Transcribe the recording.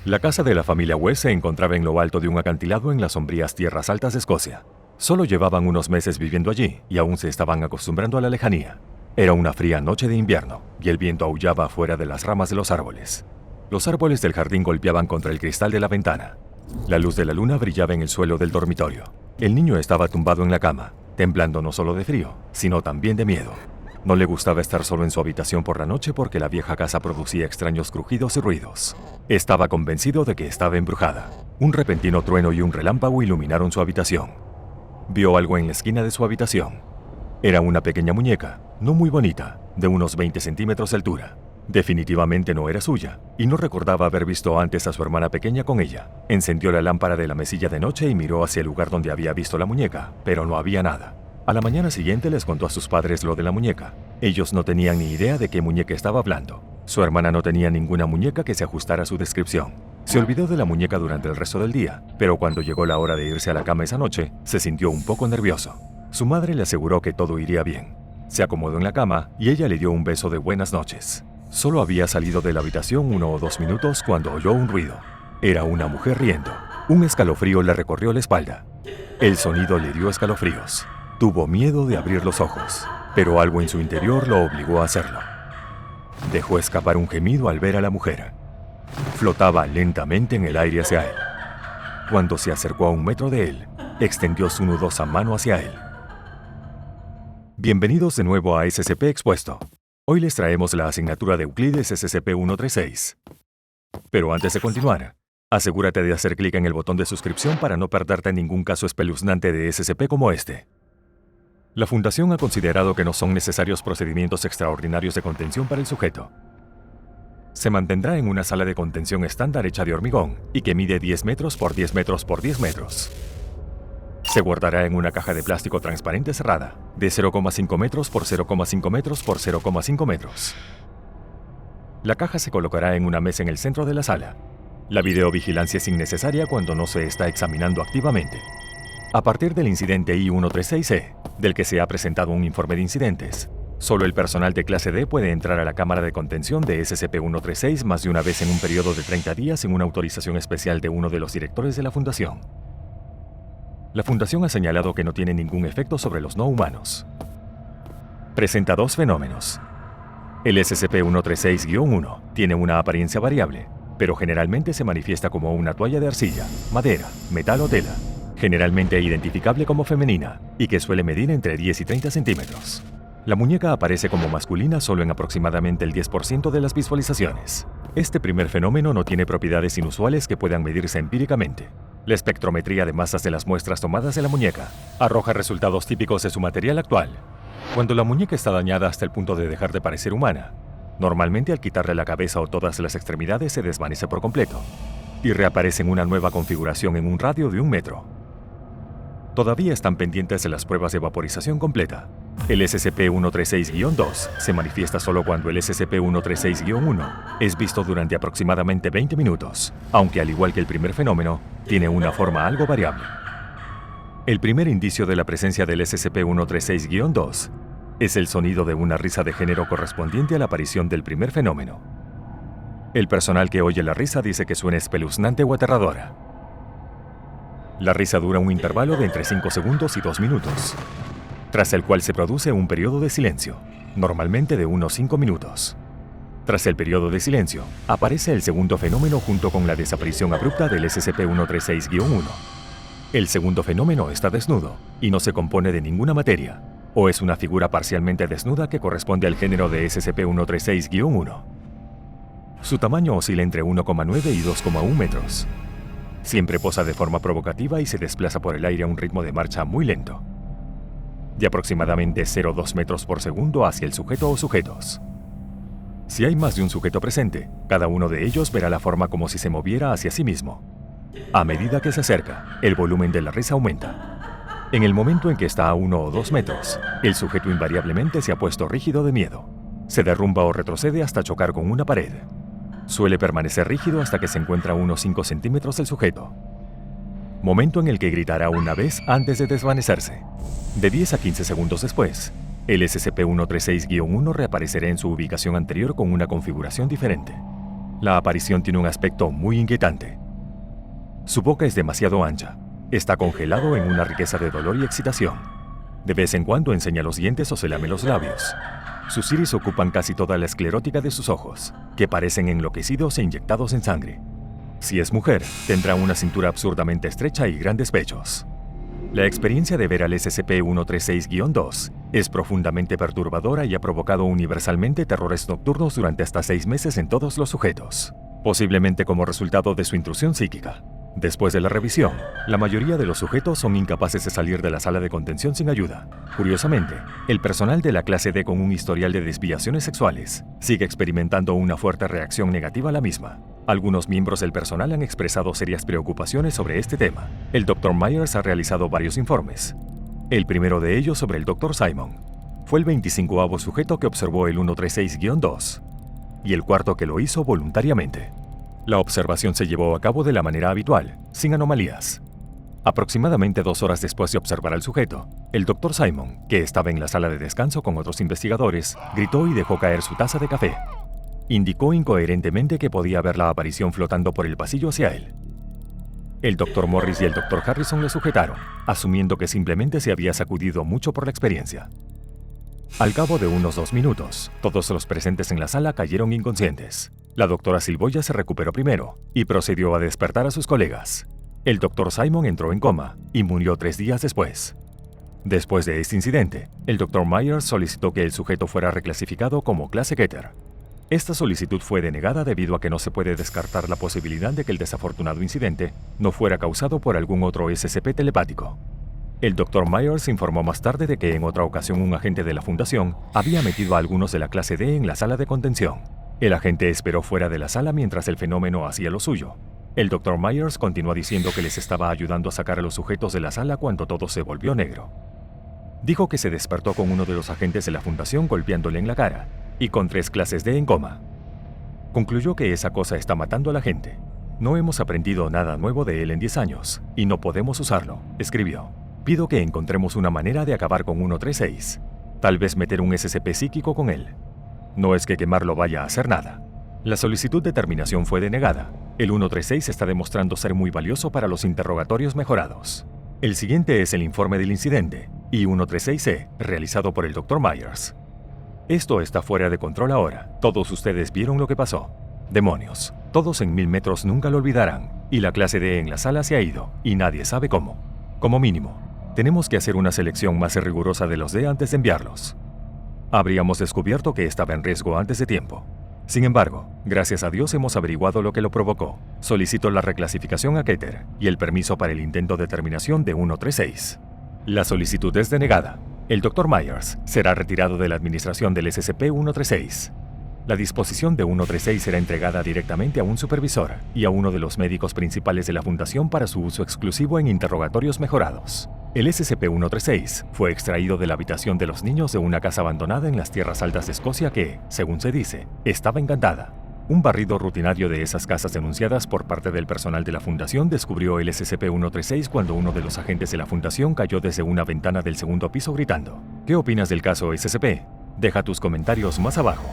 La casa de la familia West se encontraba en lo alto de un acantilado en las sombrías tierras altas de Escocia. Solo llevaban unos meses viviendo allí y aún se estaban acostumbrando a la lejanía. Era una fría noche de invierno y el viento aullaba afuera de las ramas de los árboles. Los árboles del jardín golpeaban contra el cristal de la ventana. La luz de la luna brillaba en el suelo del dormitorio. El niño estaba tumbado en la cama, temblando no solo de frío, sino también de miedo. No le gustaba estar solo en su habitación por la noche porque la vieja casa producía extraños crujidos y ruidos. Estaba convencido de que estaba embrujada. Un repentino trueno y un relámpago iluminaron su habitación. Vio algo en la esquina de su habitación. Era una pequeña muñeca, no muy bonita, de unos 20 centímetros de altura. Definitivamente no era suya, y no recordaba haber visto antes a su hermana pequeña con ella. Encendió la lámpara de la mesilla de noche y miró hacia el lugar donde había visto la muñeca, pero no había nada. A la mañana siguiente les contó a sus padres lo de la muñeca. Ellos no tenían ni idea de qué muñeca estaba hablando. Su hermana no tenía ninguna muñeca que se ajustara a su descripción. Se olvidó de la muñeca durante el resto del día, pero cuando llegó la hora de irse a la cama esa noche, se sintió un poco nervioso. Su madre le aseguró que todo iría bien. Se acomodó en la cama y ella le dio un beso de buenas noches. Solo había salido de la habitación 1 o 2 minutos cuando oyó un ruido. Era una mujer riendo. Un escalofrío le recorrió la espalda. El sonido le dio escalofríos. Tuvo miedo de abrir los ojos, pero algo en su interior lo obligó a hacerlo. Dejó escapar un gemido al ver a la mujer. Flotaba lentamente en el aire hacia él. Cuando se acercó a 1 metro de él, extendió su nudosa mano hacia él. Bienvenidos de nuevo a SCP Expuesto. Hoy les traemos la asignatura de Euclides SCP-136. Pero antes de continuar, asegúrate de hacer clic en el botón de suscripción para no perderte ningún caso espeluznante de SCP como este. La Fundación ha considerado que no son necesarios procedimientos extraordinarios de contención para el sujeto. Se mantendrá en una sala de contención estándar hecha de hormigón y que mide 10 metros por 10 metros por 10 metros. Se guardará en una caja de plástico transparente cerrada, de 0,5 metros por 0,5 metros por 0,5 metros. La caja se colocará en una mesa en el centro de la sala. La videovigilancia es innecesaria cuando no se está examinando activamente. A partir del incidente I-136-E, del que se ha presentado un informe de incidentes, solo el personal de clase D puede entrar a la cámara de contención de SCP-136 más de una vez en un periodo de 30 días sin una autorización especial de uno de los directores de la Fundación. La Fundación ha señalado que no tiene ningún efecto sobre los no humanos. Presenta 2 fenómenos. El SCP-136-1 tiene una apariencia variable, pero generalmente se manifiesta como una toalla de arcilla, madera, metal o tela, generalmente identificable como femenina y que suele medir entre 10 y 30 centímetros. La muñeca aparece como masculina solo en aproximadamente el 10% de las visualizaciones. Este primer fenómeno no tiene propiedades inusuales que puedan medirse empíricamente. La espectrometría de masas de las muestras tomadas de la muñeca arroja resultados típicos de su material actual. Cuando la muñeca está dañada hasta el punto de dejar de parecer humana, normalmente al quitarle la cabeza o todas las extremidades se desvanece por completo y reaparece en una nueva configuración en un radio de 1 metro. Todavía están pendientes de las pruebas de vaporización completa. El SCP-136-2 se manifiesta solo cuando el SCP-136-1 es visto durante aproximadamente 20 minutos, aunque al igual que el primer fenómeno, tiene una forma algo variable. El primer indicio de la presencia del SCP-136-2 es el sonido de una risa de género correspondiente a la aparición del primer fenómeno. El personal que oye la risa dice que suena espeluznante o aterradora. La risa dura un intervalo de entre 5 segundos y 2 minutos, tras el cual se produce un periodo de silencio, normalmente de unos 5 minutos. Tras el periodo de silencio, aparece el segundo fenómeno junto con la desaparición abrupta del SCP-136-1. El segundo fenómeno está desnudo y no se compone de ninguna materia, o es una figura parcialmente desnuda que corresponde al género de SCP-136-1. Su tamaño oscila entre 1,9 y 2,1 metros. Siempre posa de forma provocativa y se desplaza por el aire a un ritmo de marcha muy lento, de aproximadamente 0,2 metros por segundo hacia el sujeto o sujetos. Si hay más de un sujeto presente, cada uno de ellos verá la forma como si se moviera hacia sí mismo. A medida que se acerca, el volumen de la risa aumenta. En el momento en que está a 1 o 2 metros, el sujeto invariablemente se ha puesto rígido de miedo. Se derrumba o retrocede hasta chocar con una pared. Suele permanecer rígido hasta que se encuentra a unos 5 centímetros del sujeto. Momento en el que gritará una vez antes de desvanecerse. De 10 a 15 segundos después, el SCP-136-1 reaparecerá en su ubicación anterior con una configuración diferente. La aparición tiene un aspecto muy inquietante. Su boca es demasiado ancha. Está congelado en una riqueza de dolor y excitación. De vez en cuando enseña los dientes o se lame los labios. Sus iris ocupan casi toda la esclerótica de sus ojos, que parecen enloquecidos e inyectados en sangre. Si es mujer, tendrá una cintura absurdamente estrecha y grandes pechos. La experiencia de ver al SCP-136-2 es profundamente perturbadora y ha provocado universalmente terrores nocturnos durante hasta 6 meses en todos los sujetos, posiblemente como resultado de su intrusión psíquica. Después de la revisión, la mayoría de los sujetos son incapaces de salir de la sala de contención sin ayuda. Curiosamente, el personal de la clase D con un historial de desviaciones sexuales sigue experimentando una fuerte reacción negativa a la misma. Algunos miembros del personal han expresado serias preocupaciones sobre este tema. El Dr. Myers ha realizado varios informes. El primero de ellos sobre el Dr. Simon. Fue el 25º sujeto que observó el 136-2 y el cuarto que lo hizo voluntariamente. La observación se llevó a cabo de la manera habitual, sin anomalías. Aproximadamente 2 horas después de observar al sujeto, el Dr. Simon, que estaba en la sala de descanso con otros investigadores, gritó y dejó caer su taza de café. Indicó incoherentemente que podía ver la aparición flotando por el pasillo hacia él. El Dr. Morris y el Dr. Harrison le sujetaron, asumiendo que simplemente se había sacudido mucho por la experiencia. Al cabo de unos 2 minutos, todos los presentes en la sala cayeron inconscientes. La doctora Silboya se recuperó primero y procedió a despertar a sus colegas. El Dr. Simon entró en coma y murió 3 días después. Después de este incidente, el Dr. Myers solicitó que el sujeto fuera reclasificado como clase Keter. Esta solicitud fue denegada debido a que no se puede descartar la posibilidad de que el desafortunado incidente no fuera causado por algún otro SCP telepático. El Dr. Myers informó más tarde de que en otra ocasión un agente de la Fundación había metido a algunos de la clase D en la sala de contención. El agente esperó fuera de la sala mientras el fenómeno hacía lo suyo. El Dr. Myers continuó diciendo que les estaba ayudando a sacar a los sujetos de la sala cuando todo se volvió negro. Dijo que se despertó con uno de los agentes de la Fundación golpeándole en la cara y con 3 clases D en coma. Concluyó que esa cosa está matando a la gente. No hemos aprendido nada nuevo de él en 10 años y no podemos usarlo, escribió. Pido que encontremos una manera de acabar con 136. Tal vez meter un SCP psíquico con él. No es que quemarlo vaya a hacer nada. La solicitud de terminación fue denegada. El 136 está demostrando ser muy valioso para los interrogatorios mejorados. El siguiente es el informe del incidente, I-136-C, realizado por el Dr. Myers. Esto está fuera de control ahora. Todos ustedes vieron lo que pasó. Demonios. Todos en 1000 metros nunca lo olvidarán. Y la clase D en la sala se ha ido, y nadie sabe cómo. Como mínimo, tenemos que hacer una selección más rigurosa de los D antes de enviarlos. Habríamos descubierto que estaba en riesgo antes de tiempo. Sin embargo, gracias a Dios hemos averiguado lo que lo provocó. Solicito la reclasificación a Keter y el permiso para el intento de terminación de 136. La solicitud es denegada. El Dr. Myers será retirado de la administración del SCP-136. La disposición de 136 será entregada directamente a un supervisor y a uno de los médicos principales de la Fundación para su uso exclusivo en interrogatorios mejorados. El SCP-136 fue extraído de la habitación de los niños de una casa abandonada en las tierras altas de Escocia que, según se dice, estaba encantada. Un barrido rutinario de esas casas denunciadas por parte del personal de la Fundación descubrió el SCP-136 cuando uno de los agentes de la Fundación cayó desde una ventana del 2.º piso gritando. ¿Qué opinas del caso SCP? Deja tus comentarios más abajo.